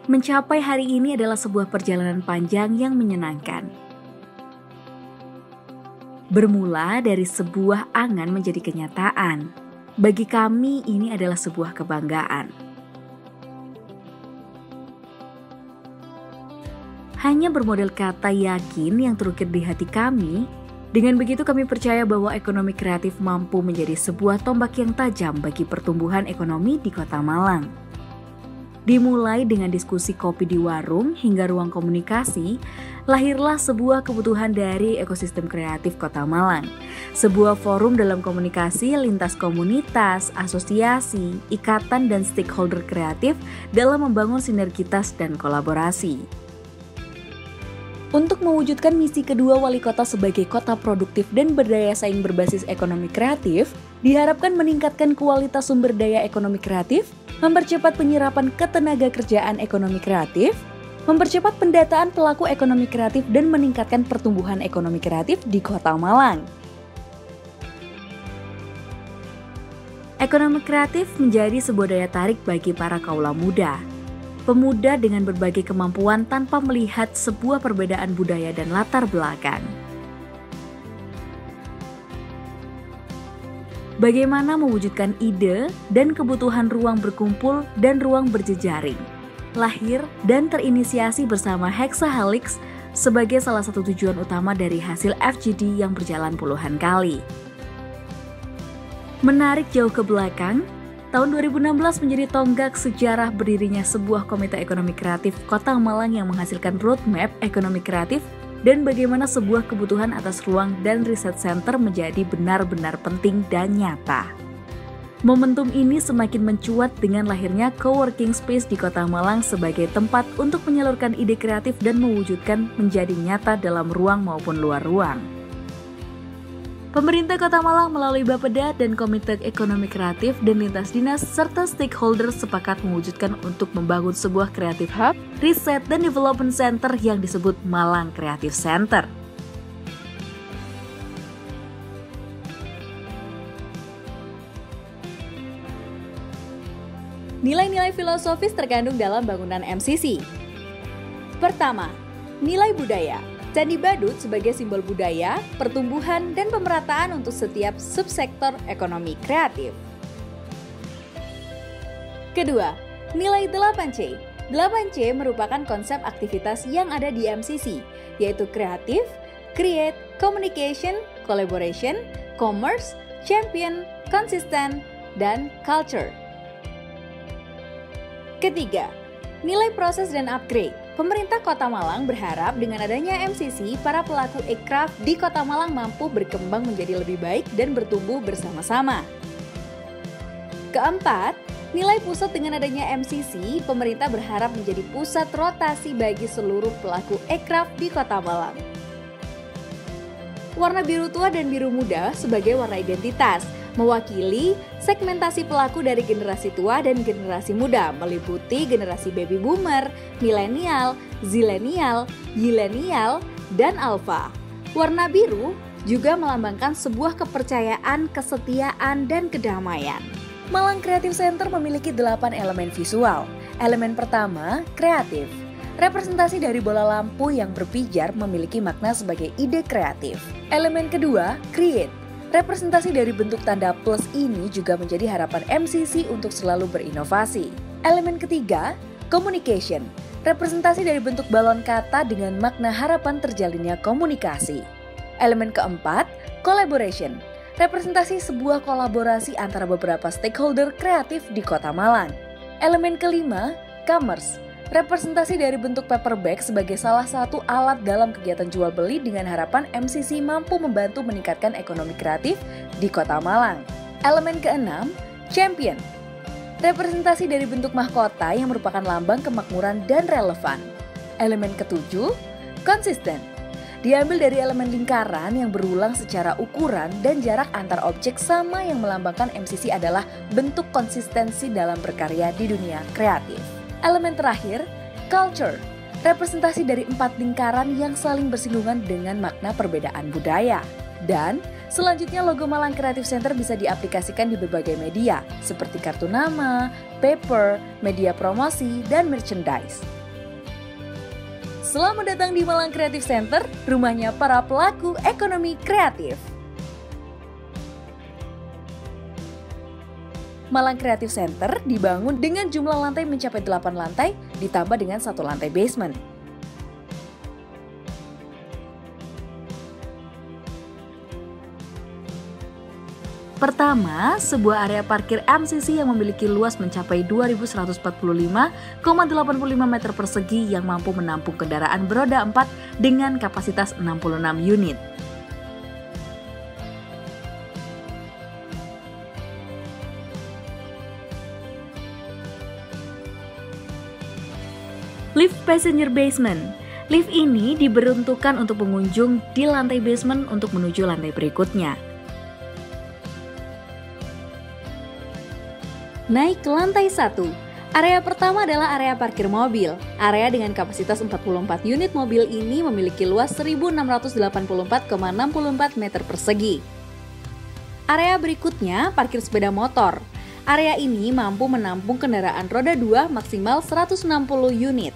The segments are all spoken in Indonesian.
Mencapai hari ini adalah sebuah perjalanan panjang yang menyenangkan. Bermula dari sebuah angan menjadi kenyataan. Bagi kami ini adalah sebuah kebanggaan. Hanya bermodal kata yakin yang terukir di hati kami, dengan begitu kami percaya bahwa ekonomi kreatif mampu menjadi sebuah tombak yang tajam bagi pertumbuhan ekonomi di Kota Malang. Dimulai dengan diskusi kopi di warung hingga ruang komunikasi, lahirlah sebuah kebutuhan dari ekosistem kreatif Kota Malang. Sebuah forum dalam komunikasi lintas komunitas, asosiasi, ikatan dan stakeholder kreatif dalam membangun sinergitas dan kolaborasi. Untuk mewujudkan misi kedua wali kota sebagai kota produktif dan berdaya saing berbasis ekonomi kreatif, diharapkan meningkatkan kualitas sumber daya ekonomi kreatif, mempercepat penyerapan ketenaga kerjaan ekonomi kreatif, mempercepat pendataan pelaku ekonomi kreatif dan meningkatkan pertumbuhan ekonomi kreatif di Kota Malang. Ekonomi kreatif menjadi sebuah daya tarik bagi para kaula muda. Pemuda dengan berbagai kemampuan tanpa melihat sebuah perbedaan budaya dan latar belakang. Bagaimana mewujudkan ide dan kebutuhan ruang berkumpul dan ruang berjejaring, lahir dan terinisiasi bersama Hexahelix sebagai salah satu tujuan utama dari hasil FGD yang berjalan puluhan kali. Menarik jauh ke belakang, tahun 2016 menjadi tonggak sejarah berdirinya sebuah komite ekonomi kreatif Kota Malang yang menghasilkan roadmap ekonomi kreatif dan bagaimana sebuah kebutuhan atas ruang dan riset center menjadi benar-benar penting dan nyata. Momentum ini semakin mencuat dengan lahirnya coworking space di Kota Malang sebagai tempat untuk menyalurkan ide kreatif dan mewujudkan menjadi nyata dalam ruang maupun luar ruang. Pemerintah Kota Malang melalui Bapeda dan Komite Ekonomi Kreatif dan lintas dinas serta stakeholder sepakat mewujudkan untuk membangun sebuah creative hub, riset dan development center yang disebut Malang Creative Center. Nilai-nilai filosofis terkandung dalam bangunan MCC. Pertama, nilai budaya. Candi Badut sebagai simbol budaya, pertumbuhan, dan pemerataan untuk setiap subsektor ekonomi kreatif. Kedua, nilai 8C. 8C merupakan konsep aktivitas yang ada di MCC, yaitu kreatif, create, communication, collaboration, commerce, champion, konsisten, dan culture. Ketiga, nilai proses dan upgrade. Pemerintah Kota Malang berharap dengan adanya MCC, para pelaku ekraf di Kota Malang mampu berkembang menjadi lebih baik dan bertumbuh bersama-sama. Keempat, nilai pusat dengan adanya MCC, pemerintah berharap menjadi pusat rotasi bagi seluruh pelaku ekraf di Kota Malang. Warna biru tua dan biru muda sebagai warna identitas, mewakili segmentasi pelaku dari generasi tua dan generasi muda, meliputi generasi baby boomer, milenial, zilenial, yilenial, dan alpha. Warna biru juga melambangkan sebuah kepercayaan, kesetiaan, dan kedamaian. Malang Creative Center memiliki 8 elemen visual. Elemen pertama, kreatif. Representasi dari bola lampu yang berpijar memiliki makna sebagai ide kreatif. Elemen kedua, create. Representasi dari bentuk tanda plus ini juga menjadi harapan MCC untuk selalu berinovasi. Elemen ketiga, communication. Representasi dari bentuk balon kata dengan makna harapan terjalinnya komunikasi. Elemen keempat, collaboration. Representasi sebuah kolaborasi antara beberapa stakeholder kreatif di Kota Malang. Elemen kelima, commerce. Representasi dari bentuk paper bag sebagai salah satu alat dalam kegiatan jual beli dengan harapan MCC mampu membantu meningkatkan ekonomi kreatif di Kota Malang. Elemen keenam, champion. Representasi dari bentuk mahkota yang merupakan lambang kemakmuran dan relevan. Elemen ketujuh, konsisten. Diambil dari elemen lingkaran yang berulang secara ukuran dan jarak antar objek sama yang melambangkan MCC adalah bentuk konsistensi dalam berkarya di dunia kreatif. Elemen terakhir, culture, representasi dari 4 lingkaran yang saling bersinggungan dengan makna perbedaan budaya. Dan selanjutnya logo Malang Creative Center bisa diaplikasikan di berbagai media seperti kartu nama, paper, media promosi, dan merchandise. Selamat datang di Malang Creative Center, rumahnya para pelaku ekonomi kreatif. Malang Creative Center dibangun dengan jumlah lantai mencapai 8 lantai, ditambah dengan 1 lantai basement. Pertama, sebuah area parkir MCC yang memiliki luas mencapai 2.145,85 meter persegi yang mampu menampung kendaraan beroda 4 dengan kapasitas 66 unit. Lift passenger basement. Lift ini diperuntukkan untuk pengunjung di lantai basement untuk menuju lantai berikutnya. Naik ke lantai 1. Area pertama adalah area parkir mobil. Area dengan kapasitas 44 unit mobil ini memiliki luas 1.684,64 meter persegi. Area berikutnya parkir sepeda motor. Area ini mampu menampung kendaraan roda 2 maksimal 160 unit.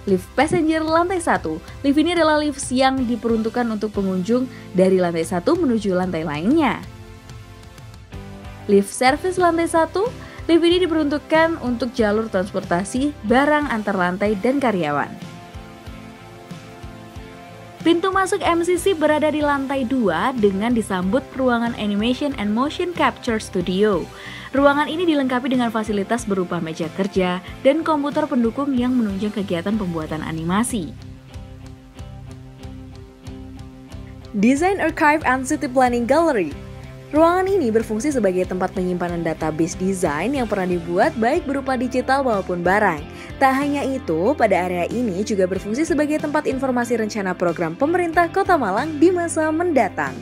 Lift passenger lantai 1. Lift ini adalah lift yang diperuntukkan untuk pengunjung dari lantai 1 menuju lantai lainnya. Lift service lantai 1, lift ini diperuntukkan untuk jalur transportasi barang antar lantai dan karyawan. Pintu masuk MCC berada di lantai 2 dengan disambut ruangan Animation and Motion Capture Studio. Ruangan ini dilengkapi dengan fasilitas berupa meja kerja dan komputer pendukung yang menunjang kegiatan pembuatan animasi. Design Archive and City Planning Gallery. Ruangan ini berfungsi sebagai tempat penyimpanan database desain yang pernah dibuat baik berupa digital maupun barang. Tak hanya itu, pada area ini juga berfungsi sebagai tempat informasi rencana program pemerintah Kota Malang di masa mendatang.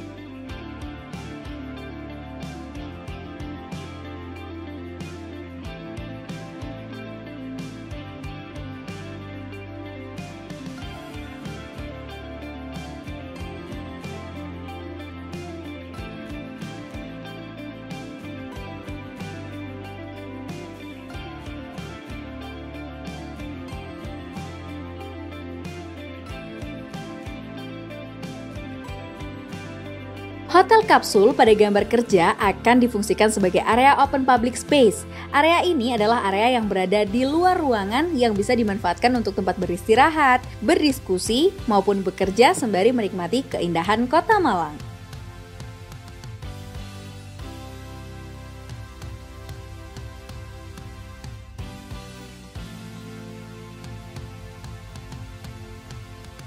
Hotel kapsul pada gambar kerja akan difungsikan sebagai area open public space. Area ini adalah area yang berada di luar ruangan yang bisa dimanfaatkan untuk tempat beristirahat, berdiskusi, maupun bekerja sembari menikmati keindahan Kota Malang.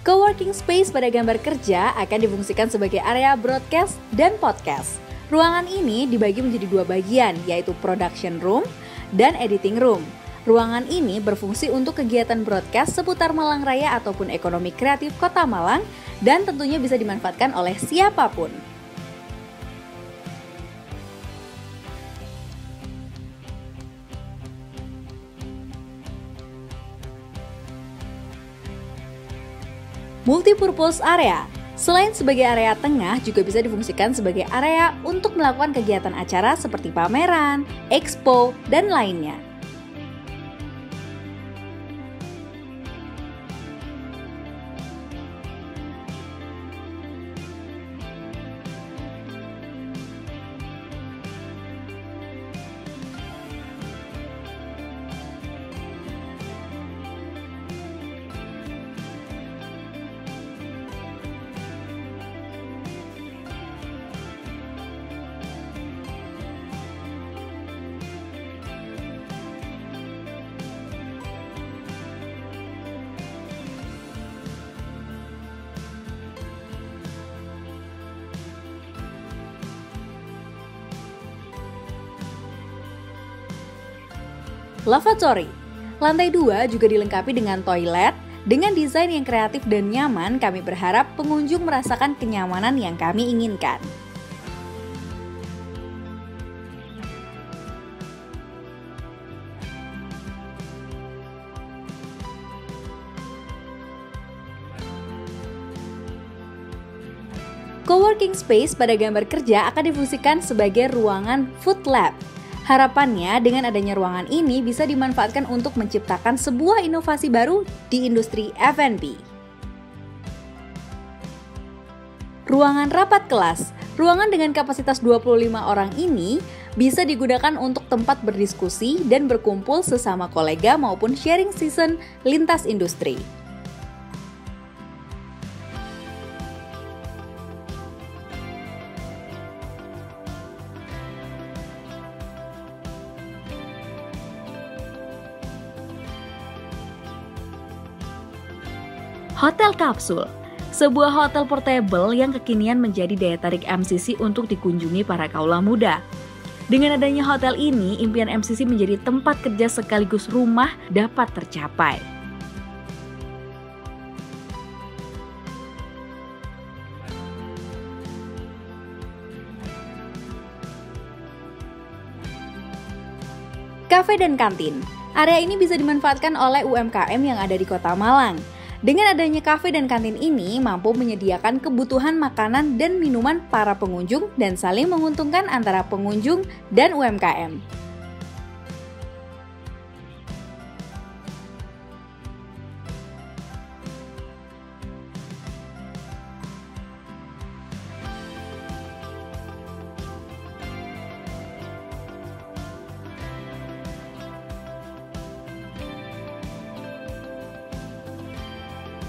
Coworking space pada gambar kerja akan difungsikan sebagai area broadcast dan podcast. Ruangan ini dibagi menjadi 2 bagian, yaitu production room dan editing room. Ruangan ini berfungsi untuk kegiatan broadcast seputar Malang Raya ataupun ekonomi kreatif Kota Malang dan tentunya bisa dimanfaatkan oleh siapapun. Multipurpose area. Selain sebagai area tengah, juga bisa difungsikan sebagai area untuk melakukan kegiatan acara seperti pameran, expo, dan lainnya. Lavatory. Lantai 2 juga dilengkapi dengan toilet. Dengan desain yang kreatif dan nyaman, kami berharap pengunjung merasakan kenyamanan yang kami inginkan. Coworking space pada gambar kerja akan difungsikan sebagai ruangan food lab. Harapannya dengan adanya ruangan ini bisa dimanfaatkan untuk menciptakan sebuah inovasi baru di industri F&B. Ruangan rapat kelas. Ruangan dengan kapasitas 25 orang ini bisa digunakan untuk tempat berdiskusi dan berkumpul sesama kolega maupun sharing session lintas industri. Hotel kapsul, sebuah hotel portable yang kekinian menjadi daya tarik MCC untuk dikunjungi para kaula muda. Dengan adanya hotel ini, impian MCC menjadi tempat kerja sekaligus rumah dapat tercapai. Kafe dan kantin. Area ini bisa dimanfaatkan oleh UMKM yang ada di Kota Malang. Dengan adanya kafe dan kantin ini mampu menyediakan kebutuhan makanan dan minuman para pengunjung dan saling menguntungkan antara pengunjung dan UMKM.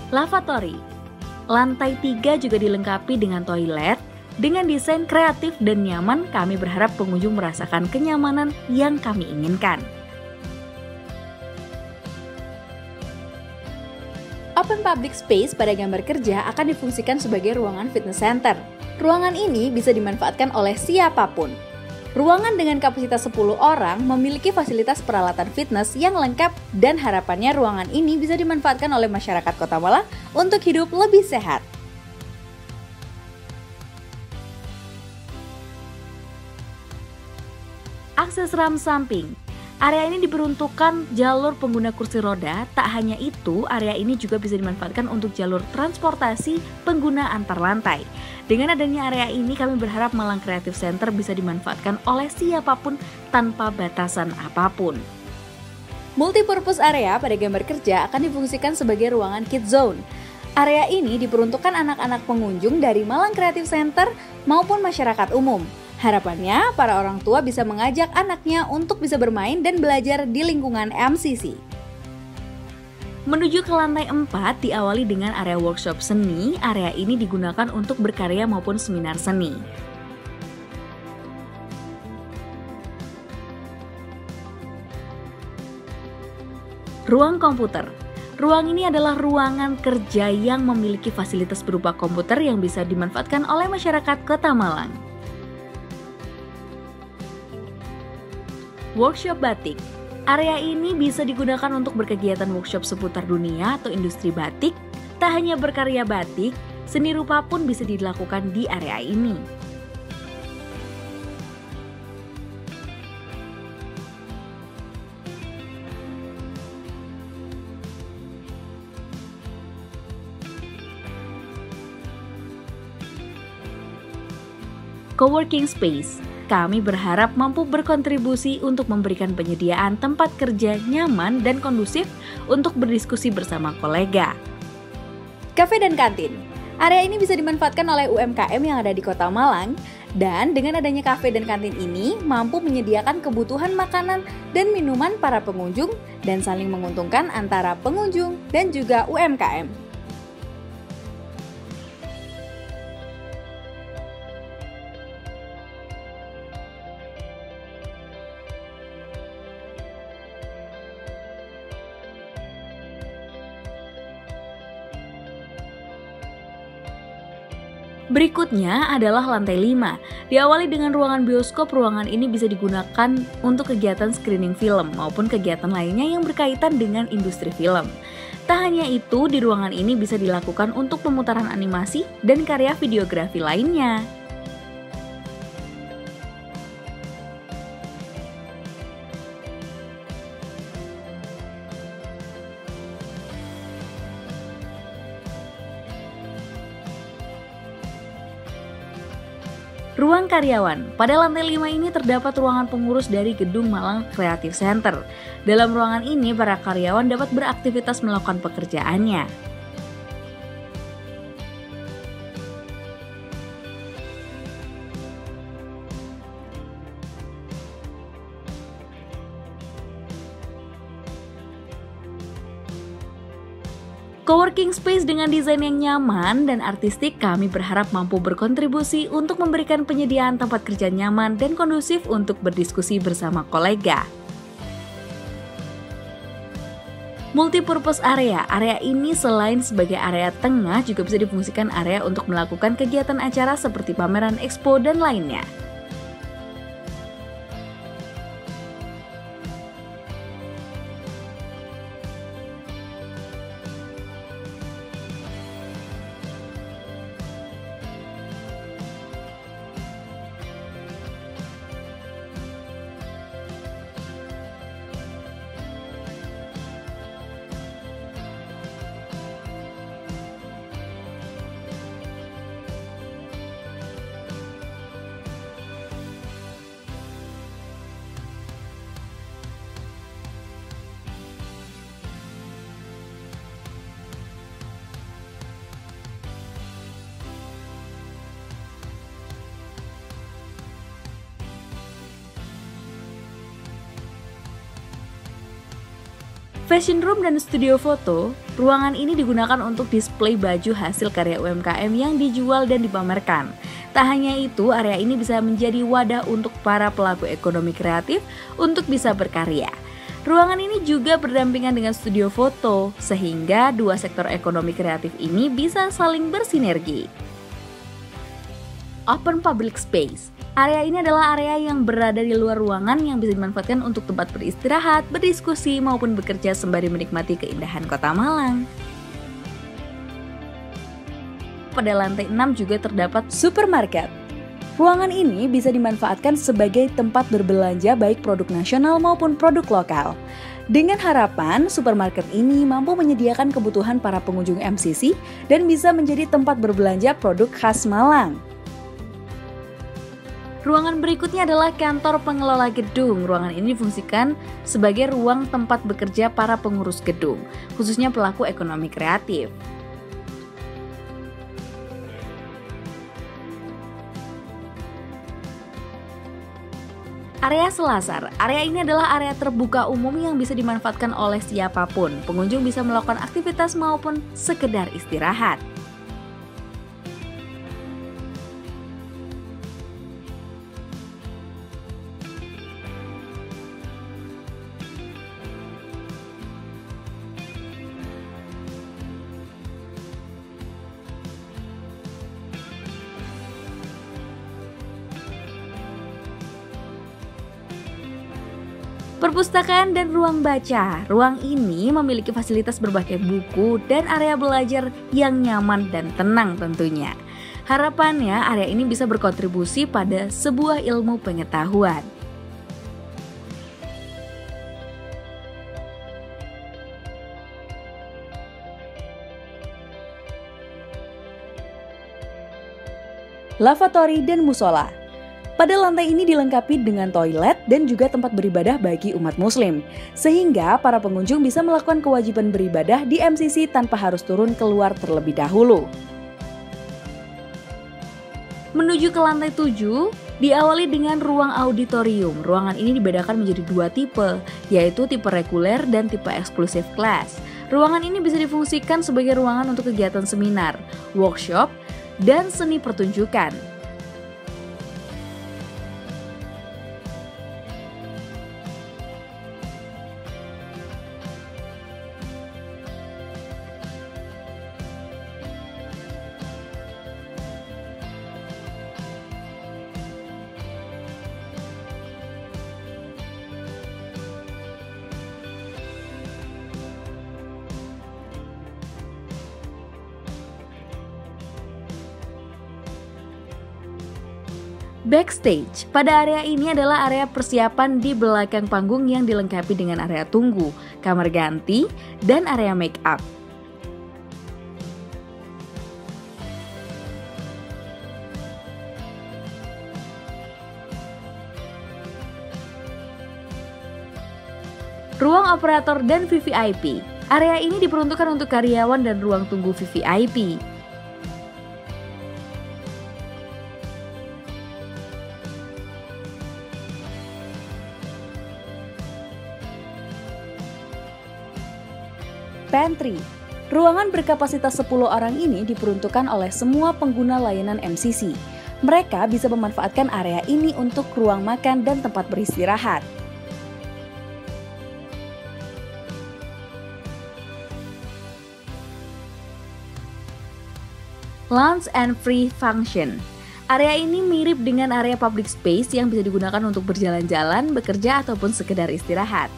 Lavatory. Lantai 3 juga dilengkapi dengan toilet. Dengan desain kreatif dan nyaman, kami berharap pengunjung merasakan kenyamanan yang kami inginkan. Open public space pada gambar kerja akan difungsikan sebagai ruangan fitness center. Ruangan ini bisa dimanfaatkan oleh siapapun. Ruangan dengan kapasitas 10 orang memiliki fasilitas peralatan fitness yang lengkap dan harapannya ruangan ini bisa dimanfaatkan oleh masyarakat Kota Malang untuk hidup lebih sehat. Akses ram samping. Area ini diperuntukkan jalur pengguna kursi roda. Tak hanya itu, area ini juga bisa dimanfaatkan untuk jalur transportasi pengguna antar lantai. Dengan adanya area ini, kami berharap Malang Creative Center bisa dimanfaatkan oleh siapapun tanpa batasan apapun. Multipurpose area pada gambar kerja akan difungsikan sebagai ruangan Kids Zone. Area ini diperuntukkan anak-anak pengunjung dari Malang Creative Center maupun masyarakat umum. Harapannya, para orang tua bisa mengajak anaknya untuk bisa bermain dan belajar di lingkungan MCC. Menuju ke lantai 4 diawali dengan area workshop seni. Area ini digunakan untuk berkarya maupun seminar seni. Ruang komputer. Ruang ini adalah ruangan kerja yang memiliki fasilitas berupa komputer yang bisa dimanfaatkan oleh masyarakat Kota Malang. Workshop batik. Area ini bisa digunakan untuk berkegiatan workshop seputar dunia atau industri batik. Tak hanya berkarya batik, seni rupa pun bisa dilakukan di area ini. Coworking space. Kami berharap mampu berkontribusi untuk memberikan penyediaan tempat kerja nyaman dan kondusif untuk berdiskusi bersama kolega. Kafe dan kantin. Area ini bisa dimanfaatkan oleh UMKM yang ada di Kota Malang, dan dengan adanya kafe dan kantin ini mampu menyediakan kebutuhan makanan dan minuman para pengunjung dan saling menguntungkan antara pengunjung dan juga UMKM. Berikutnya adalah lantai 5. Diawali dengan ruangan bioskop, ruangan ini bisa digunakan untuk kegiatan screening film maupun kegiatan lainnya yang berkaitan dengan industri film. Tak hanya itu, di ruangan ini bisa dilakukan untuk pemutaran animasi dan karya videografi lainnya. Ruang karyawan. Pada lantai 5 ini terdapat ruangan pengurus dari Gedung Malang Creative Center. Dalam ruangan ini, para karyawan dapat beraktivitas melakukan pekerjaannya. Coworking space dengan desain yang nyaman dan artistik, kami berharap mampu berkontribusi untuk memberikan penyediaan tempat kerja nyaman dan kondusif untuk berdiskusi bersama kolega. Multipurpose area. Area ini selain sebagai area tengah juga bisa difungsikan area untuk melakukan kegiatan acara seperti pameran, expo, dan lainnya. Fashion room dan studio foto, ruangan ini digunakan untuk display baju hasil karya UMKM yang dijual dan dipamerkan. Tak hanya itu, area ini bisa menjadi wadah untuk para pelaku ekonomi kreatif untuk bisa berkarya. Ruangan ini juga berdampingan dengan studio foto, sehingga dua sektor ekonomi kreatif ini bisa saling bersinergi. Open public space. Area ini adalah area yang berada di luar ruangan yang bisa dimanfaatkan untuk tempat beristirahat, berdiskusi, maupun bekerja sembari menikmati keindahan kota Malang. Pada lantai 6 juga terdapat supermarket. Ruangan ini bisa dimanfaatkan sebagai tempat berbelanja baik produk nasional maupun produk lokal. Dengan harapan, supermarket ini mampu menyediakan kebutuhan para pengunjung MCC dan bisa menjadi tempat berbelanja produk khas Malang. Ruangan berikutnya adalah kantor pengelola gedung. Ruangan ini difungsikan sebagai ruang tempat bekerja para pengurus gedung, khususnya pelaku ekonomi kreatif. Area selasar. Area ini adalah area terbuka umum yang bisa dimanfaatkan oleh siapapun. Pengunjung bisa melakukan aktivitas maupun sekedar istirahat. Perpustakaan dan ruang baca. Ruang ini memiliki fasilitas berbagai buku dan area belajar yang nyaman dan tenang tentunya. Harapannya area ini bisa berkontribusi pada sebuah ilmu pengetahuan. Lavatory dan musola. Pada lantai ini dilengkapi dengan toilet dan juga tempat beribadah bagi umat muslim, sehingga para pengunjung bisa melakukan kewajiban beribadah di MCC tanpa harus turun keluar terlebih dahulu. Menuju ke lantai 7, diawali dengan ruang auditorium. Ruangan ini dibedakan menjadi dua tipe, yaitu tipe reguler dan tipe eksklusif kelas. Ruangan ini bisa difungsikan sebagai ruangan untuk kegiatan seminar, workshop, dan seni pertunjukan. Backstage. Pada area ini adalah area persiapan di belakang panggung yang dilengkapi dengan area tunggu, kamar ganti, dan area make up. Ruang operator dan VVIP. Area ini diperuntukkan untuk karyawan dan ruang tunggu VVIP. Pantry. Ruangan berkapasitas 10 orang ini diperuntukkan oleh semua pengguna layanan MCC. Mereka bisa memanfaatkan area ini untuk ruang makan dan tempat beristirahat. Lounge and free function. Area ini mirip dengan area public space yang bisa digunakan untuk berjalan-jalan, bekerja, ataupun sekedar istirahat.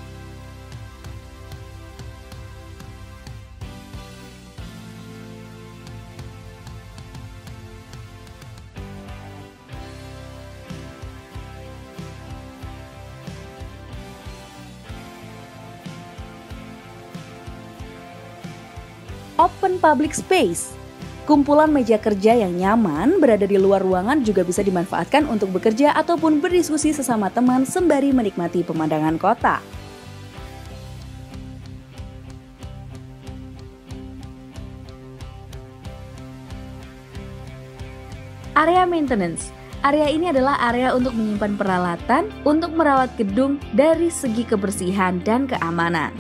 Open public space. Kumpulan meja kerja yang nyaman berada di luar ruangan juga bisa dimanfaatkan untuk bekerja ataupun berdiskusi sesama teman sembari menikmati pemandangan kota. Area maintenance. Area ini adalah area untuk menyimpan peralatan untuk merawat gedung dari segi kebersihan dan keamanan.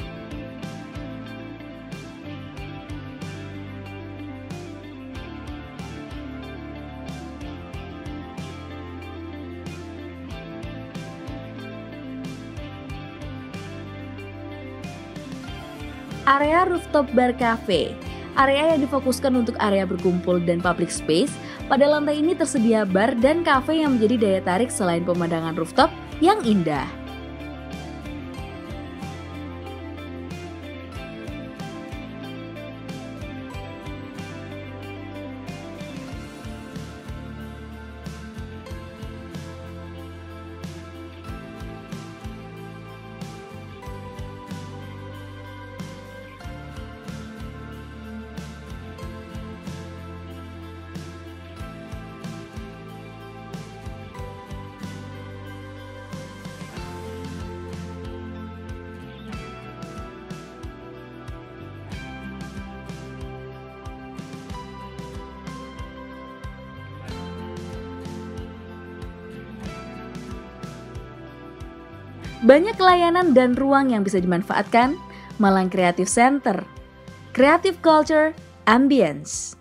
Area rooftop bar cafe, area yang difokuskan untuk area berkumpul dan public space. Pada lantai ini tersedia bar dan cafe yang menjadi daya tarik selain pemandangan rooftop yang indah. Banyak layanan dan ruang yang bisa dimanfaatkan. Malang Creative Center, Creative Culture, Ambience.